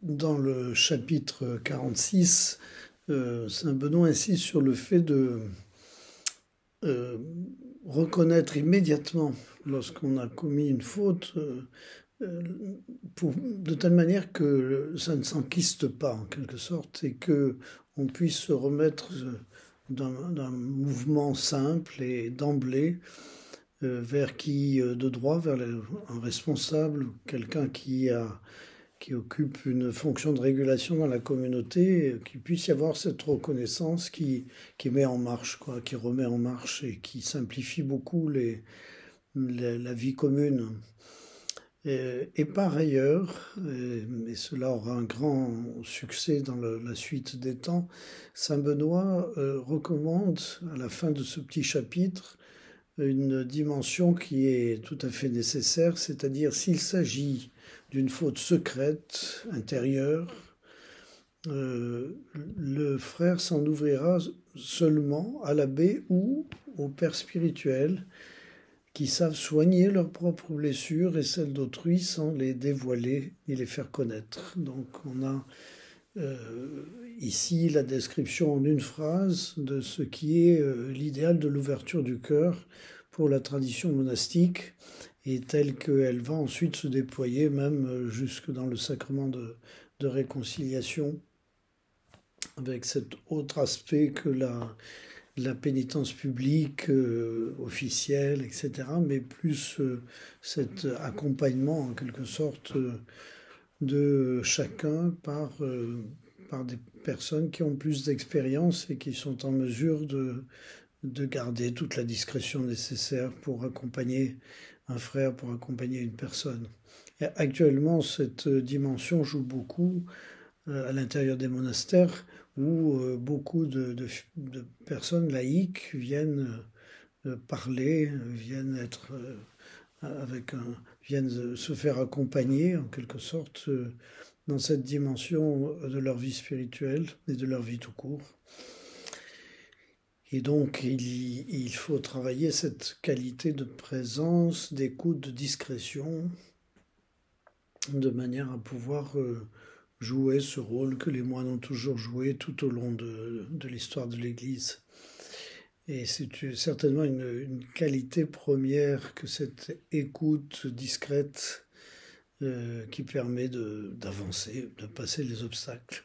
Dans le chapitre 46, saint Benoît insiste sur le fait de euh, reconnaître immédiatement lorsqu'on a commis une faute, de telle manière que ça ne s'enquiste pas en quelque sorte et que on puisse se remettre d'un mouvement simple et d'emblée vers qui de droit, vers un responsable, quelqu'un qui occupe une fonction de régulation dans la communauté, qu'il puisse y avoir cette reconnaissance qui met en marche, quoi, qui remet en marche et qui simplifie beaucoup la vie commune. Et par ailleurs, et cela aura un grand succès dans la suite des temps, Saint Benoît recommande à la fin de ce petit chapitre une dimension qui est tout à fait nécessaire, c'est-à-dire s'il s'agit d'une faute secrète, intérieure, euh, le frère s'en ouvrira seulement à l'abbé ou au père spirituel qui savent soigner leurs propres blessures et celles d'autrui sans les dévoiler ni les faire connaître. Donc on a ici la description en une phrase de ce qui est l'idéal de l'ouverture du cœur pour la tradition monastique et telle qu'elle va ensuite se déployer même jusque dans le sacrement de réconciliation avec cet autre aspect que la pénitence publique officielle, etc., mais plus cet accompagnement en quelque sorte de chacun par des personnes qui ont plus d'expérience et qui sont en mesure de garder toute la discrétion nécessaire pour accompagner un frère, pour accompagner une personne. Et actuellement, cette dimension joue beaucoup à l'intérieur des monastères où beaucoup de personnes laïques viennent parler, viennent être viennent se faire accompagner en quelque sorte dans cette dimension de leur vie spirituelle et de leur vie tout court. Et donc il faut travailler cette qualité de présence, d'écoute, de discrétion, de manière à pouvoir jouer ce rôle que les moines ont toujours joué tout au long de l'histoire de l'Église. Et c'est certainement une qualité première que cette écoute discrète qui permet d'avancer, de passer les obstacles.